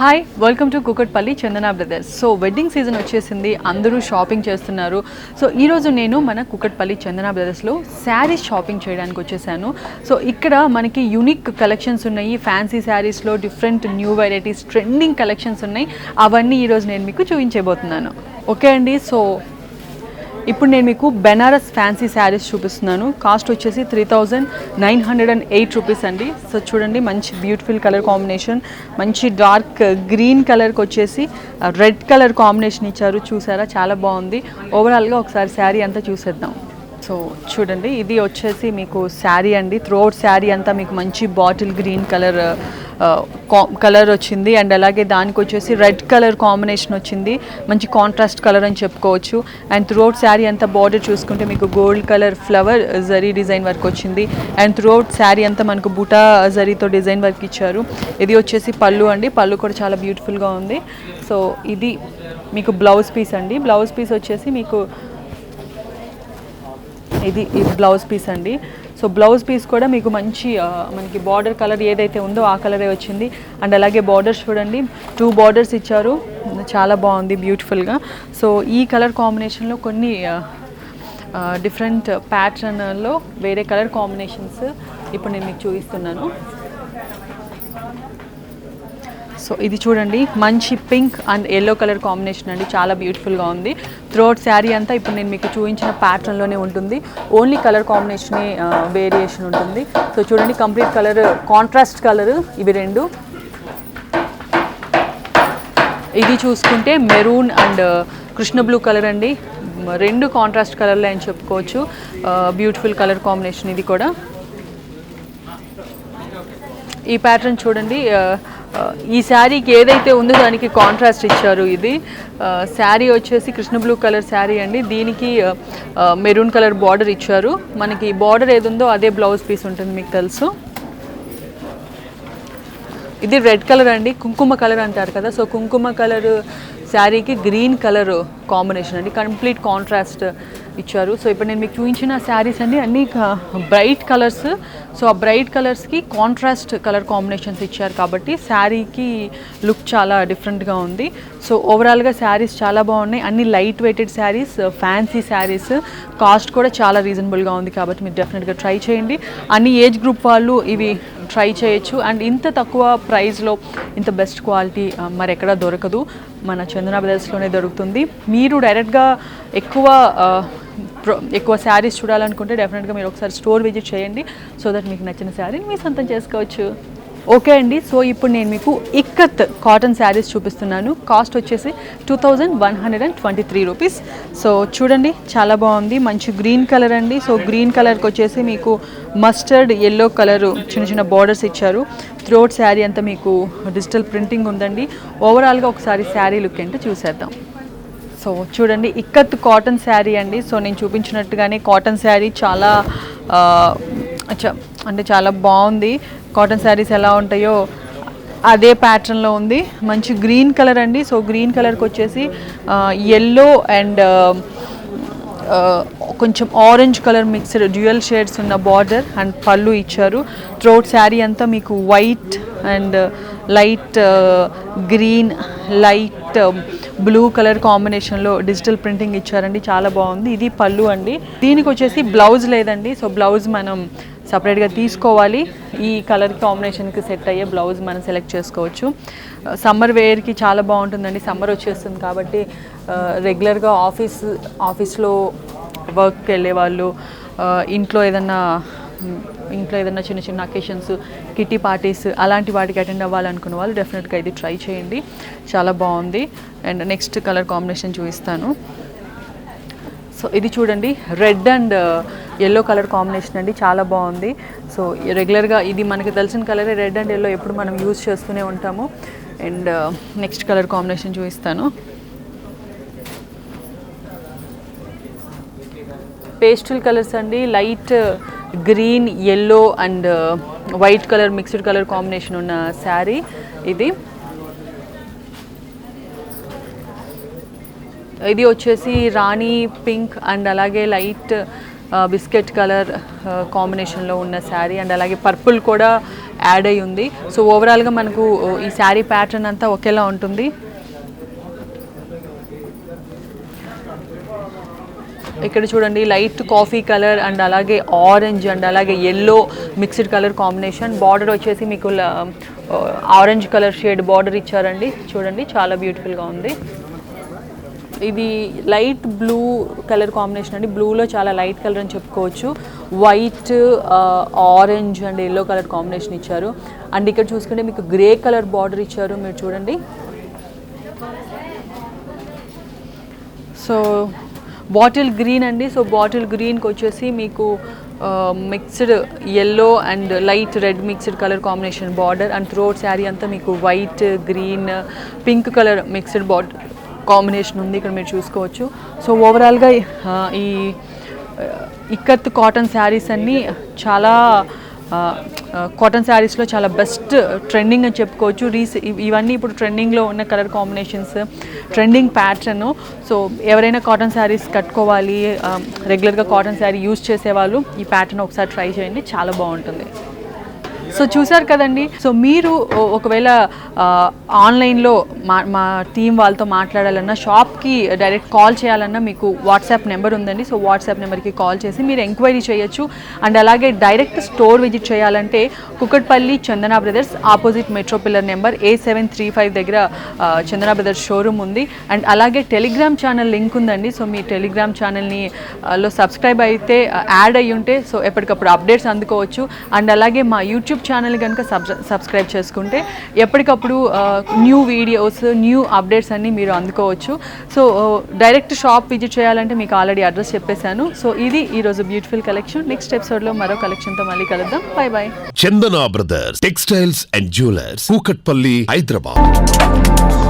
Hi, welcome to Kukatpally Chandana brothers. So wedding season వచ్చేసింది, అందరూ shopping చేస్తున్నారు. సో ఈరోజు నేను మన కుకట్పల్లి చందన బ్రదర్స్లో శారీస్ షాపింగ్ చేయడానికి వచ్చేసాను. సో ఇక్కడ మనకి యూనిక్ కలెక్షన్స్ ఉన్నాయి, ఫ్యాన్సీ శారీస్లో different new varieties trending collections ఉన్నాయి. అవన్నీ ఈరోజు నేను మీకు చూపించబోతున్నాను. ఓకే అండి, సో ఇప్పుడు నేను మీకు బెనారస్ ఫ్యాన్సీ శారీస్ చూపిస్తున్నాను. కాస్ట్ వచ్చేసి 3908 రూపీస్ అండి. సో చూడండి, మంచి బ్యూటిఫుల్ కలర్ కాంబినేషన్, మంచి డార్క్ గ్రీన్ కలర్కి వచ్చేసి రెడ్ కలర్ కాంబినేషన్ ఇచ్చారు. చూసారా, చాలా బాగుంది. ఓవరాల్గా ఒకసారి శారీ అంతా చూసేద్దాం. సో చూడండి, ఇది వచ్చేసి మీకు శారీ అండి. త్రోఅవుట్ శారీ అంతా మీకు మంచి బాటిల్ గ్రీన్ కలర్ వచ్చింది. అండ్ అలాగే దానికి వచ్చేసి రెడ్ కలర్ కాంబినేషన్ వచ్చింది. మంచి కాంట్రాస్ట్ కలర్ అని చెప్పుకోవచ్చు. అండ్ త్రోఅవుట్ శారీ అంతా బార్డర్ చూసుకుంటే మీకు gold colour flower zari design work వచ్చింది. అండ్ త్రోఅవుట్ శారీ అంతా మనకు బుటా జరీతో డిజైన్ వర్క్ ఇచ్చారు. ఇది వచ్చేసి పళ్ళు అండి. పళ్ళు కూడా చాలా బ్యూటిఫుల్గా ఉంది. సో ఇది మీకు బ్లౌజ్ పీస్ అండి. బ్లౌజ్ పీస్ వచ్చేసి మీకు ఇది బ్లౌజ్ పీస్ అండి. సో బ్లౌజ్ పీస్ కూడా మీకు మంచి మనకి బార్డర్ కలర్ ఏదైతే ఉందో ఆ కలరే వచ్చింది. అండ్ అలాగే బార్డర్స్ చూడండి, 2 బార్డర్స్ ఇచ్చారు. చాలా బాగుంది బ్యూటిఫుల్గా. సో ఈ కలర్ కాంబినేషన్లో కొన్ని డిఫరెంట్ ప్యాటర్న్లో వేరే కలర్ కాంబినేషన్స్ ఇప్పుడు నేను మీకు చూపిస్తున్నాను. సో ఇది చూడండి, మంచి pink and yellow colour combination అండి. చాలా బ్యూటిఫుల్గా ఉంది. త్రోఅవుట్ శారీ అంతా ఇప్పుడు నేను మీకు చూపించిన ప్యాటర్న్లోనే ఉంటుంది. ఓన్లీ కలర్ కాంబినేషనే వేరియేషన్ ఉంటుంది. సో చూడండి, కంప్లీట్ కలర్ కాంట్రాస్ట్ కలర్ ఇవి రెండు. ఇది చూసుకుంటే maroon and Krishna blue colour అండి. రెండు కాంట్రాస్ట్ కలర్లే అని చెప్పుకోవచ్చు. బ్యూటిఫుల్ కలర్ కాంబినేషన్ ఇది కూడా. ఈ ప్యాటర్న్ చూడండి, ఈ శారీకి ఏదైతే ఉందో దానికి కాంట్రాస్ట్ ఇచ్చారు. ఇది శారీ వచ్చేసి కృష్ణ బ్లూ కలర్ శారీ అండి. దీనికి మెరూన్ కలర్ బార్డర్ ఇచ్చారు. మనకి బార్డర్ ఏది ఉందో అదే బ్లౌజ్ పీస్ ఉంటుంది, మీకు తెలుసు. ఇది రెడ్ కలర్ అండి, కుంకుమ కలర్ అంటారు కదా. సో కుంకుమ కలర్ శారీకి గ్రీన్ కలర్ కాంబినేషన్ అండి. కంప్లీట్ కాంట్రాస్ట్ ఇచ్చారు. సో ఇప్పుడు నేను మీకు చూపించిన శారీస్ అన్నీ బ్రైట్ కలర్స్. సో ఆ బ్రైట్ కలర్స్కి కాంట్రాస్ట్ కలర్ కాంబినేషన్స్ ఇచ్చారు కాబట్టి శారీకి లుక్ చాలా డిఫరెంట్గా ఉంది. సో ఓవరాల్గా శారీస్ చాలా బాగున్నాయి. అన్ని light weighted saris, fancy saris. Cost కూడా చాలా రీజనబుల్గా ఉంది కాబట్టి మీరు డెఫినెట్గా ట్రై చేయండి. అన్ని ఏజ్ గ్రూప్ వాళ్ళు ఇవి ట్రై చేయొచ్చు. అండ్ ఇంత తక్కువ ప్రైస్లో ఇంత బెస్ట్ క్వాలిటీ మరి ఎక్కడా దొరకదు, మన చందన బ్రదర్స్లోనే దొరుకుతుంది. మీరు డైరెక్ట్గా ఎక్కువ శారీస్ చూడాలనుకుంటే డెఫినెట్గా మీరు ఒకసారి స్టోర్ విజిట్ చేయండి. సో దట్ మీకు నచ్చిన శారీని మీ సొంతం చేసుకోవచ్చు. ఓకే అండి, సో ఇప్పుడు నేను మీకు ఇక్కత్ కాటన్ శారీస్ చూపిస్తున్నాను. కాస్ట్ వచ్చేసి 2123 రూపీస్. సో చూడండి, చాలా బాగుంది. మంచి గ్రీన్ కలర్ అండి. సో గ్రీన్ కలర్కి వచ్చేసి మీకు మస్టర్డ్ ఎల్లో కలరు చిన్న చిన్న బార్డర్స్ ఇచ్చారు. త్రోఅవుట్ శారీ అంతా మీకు డిజిటల్ ప్రింటింగ్ ఉందండి. ఓవరాల్గా ఒకసారి శారీ లుక్ ఏంటో చూసేద్దాం. సో చూడండి, ఇక్కత్ కాటన్ శారీ అండి. సో నేను చూపించినట్టుగానే కాటన్ శారీ చాలా చాలా బాగుంది. కాటన్ శారీస్ ఎలా ఉంటాయో అదే ప్యాటర్న్లో ఉంది. మంచి గ్రీన్ కలర్ అండి. సో గ్రీన్ కలర్కి వచ్చేసి ఎల్లో అండ్ కొంచెం orange colour mixed dual shades ఉన్న బార్డర్ అండ్ పళ్ళు ఇచ్చారు. త్రోఅవుట్ శారీ అంతా మీకు white and light green, light blue colour కాంబినేషన్లో డిజిటల్ ప్రింటింగ్ ఇచ్చారండి. చాలా బాగుంది. ఇది పళ్ళు అండి. దీనికి వచ్చేసి బ్లౌజ్ లేదండి. సో బ్లౌజ్ మనం సపరేట్గా తీసుకోవాలి. ఈ కలర్ కాంబినేషన్కి సెట్ అయ్యే బ్లౌజ్ మనం సెలెక్ట్ చేసుకోవచ్చు. సమ్మర్ వేర్కి చాలా బాగుంటుందండి. సమ్మర్ వచ్చేస్తుంది కాబట్టి రెగ్యులర్గా ఆఫీస్లో వర్క్కి వెళ్ళే వాళ్ళు, ఇంట్లో ఏదన్నా చిన్న చిన్న అకేషన్స్, కిటీ పార్టీస్ అలాంటి వాటికి అటెండ్ అవ్వాలనుకున్న వాళ్ళు డెఫినెట్గా ఇది ట్రై చేయండి. చాలా బాగుంది. అండ్ నెక్స్ట్ కలర్ కాంబినేషన్ చూపిస్తాను. సో ఇది చూడండి, red and yellow colour combination అండి. చాలా బాగుంది. సో రెగ్యులర్గా ఇది మనకి తెలిసిన కలరే, రెడ్ అండ్ ఎల్లో ఎప్పుడు మనం యూజ్ చేస్తూనే ఉంటాము. అండ్ నెక్స్ట్ కలర్ కాంబినేషన్ చూపిస్తాను. పేస్టల్ కలర్స్ అండి. Light green, yellow and white colour mixed colour combination ఉన్న శారీ ఇది. ఇది వచ్చేసి రాణి పింక్ అండ్ అలాగే లైట్ బిస్కెట్ కలర్ కాంబినేషన్లో ఉన్న శారీ అండ్ అలాగే పర్పుల్ కూడా యాడ్ అయి ఉంది. సో ఓవరాల్గా మనకు ఈ శారీ ప్యాటర్న్ అంతా ఒకేలా ఉంటుంది. ఇక్కడ చూడండి లైట్ కాఫీ కలర్ అండ్ అలాగే ఆరెంజ్ అండ్ అలాగే yellow mixed colour combination. Border వచ్చేసి మీకు ఆరెంజ్ కలర్ షేడ్ బార్డర్ ఇచ్చారండి. చూడండి చాలా బ్యూటిఫుల్గా ఉంది. ఇది లైట్ బ్లూ కలర్ కాంబినేషన్ అండి. బ్లూలో చాలా లైట్ కలర్ అని చెప్పుకోవచ్చు. White, orange and yellow colour combination ఇచ్చారు. అండ్ ఇక్కడ చూసుకుంటే మీకు గ్రే కలర్ బార్డర్ ఇచ్చారు. మీరు చూడండి. సో బాటిల్ గ్రీన్ అండి. సో బాటిల్ గ్రీన్కి వచ్చేసి మీకు mixed yellow and light red mixed colour combination border and throat sari అంతా మీకు white, green, pink colour mixed border combination ఉంది. ఇక్కడ మీరు చూసుకోవచ్చు. సో ఓవరాల్గా ఈ ఇక్కత్ కాటన్ శారీస్ అన్నీ చాలా కాటన్ శారీస్లో చాలా బెస్ట్ ట్రెండింగ్ అని చెప్పుకోవచ్చు. ఇవన్నీ ఇప్పుడు ట్రెండింగ్లో ఉన్న colour combinations, trending pattern. So ఎవరైనా కాటన్ శారీస్ కట్టుకోవాలి, రెగ్యులర్గా కాటన్ శారీ యూజ్ చేసేవాళ్ళు ఈ ప్యాటర్న్ ఒకసారి ట్రై చేయండి, చాలా బాగుంటుంది. సో చూసారు కదండి. సో మీరు ఒకవేళ ఆన్లైన్లో మా టీం వాళ్ళతో మాట్లాడాలన్నా, షాప్కి డైరెక్ట్ కాల్ చేయాలన్నా మీకు వాట్సాప్ నెంబర్ ఉందండి. సో వాట్సాప్ నెంబర్కి కాల్ చేసి మీరు ఎంక్వైరీ చేయొచ్చు. అండ్ అలాగే డైరెక్ట్ స్టోర్ విజిట్ చేయాలంటే Kukatpally Chandana brothers opposite metro pillar number A735 దగ్గర చందన బ్రదర్స్ షోరూమ్ ఉంది. అండ్ అలాగే టెలిగ్రామ్ ఛానల్ లింక్ ఉందండి. సో మీ టెలిగ్రామ్ ఛానల్ని లో సబ్స్క్రైబ్ అయితే యాడ్ అయ్యి ఉంటే సో ఎప్పటికప్పుడు అప్డేట్స్ అందుకోవచ్చు. అండ్ అలాగే మా యూట్యూబ్ ఛానల్ కనుక సబ్స్క్రైబ్ చేసుకుంటే ఎప్పటికప్పుడు న్యూ వీడియోస్, న్యూ అప్డేట్స్ అన్నీ మీరు అందుకోవచ్చు. సో డైరెక్ట్ షాప్ విజిట్ చేయాలంటే మీకు ఆల్రెడీ అడ్రస్ చెప్పేశాను. సో ఇది ఈరోజు బ్యూటిఫుల్ కలెక్షన్. నెక్స్ట్ ఎపిసోడ్లో మరో కలెక్షన్తో మళ్ళీ కలుద్దాం. By by. Chandana brothers textiles and jewellers, Kukatpally, Hyderabad.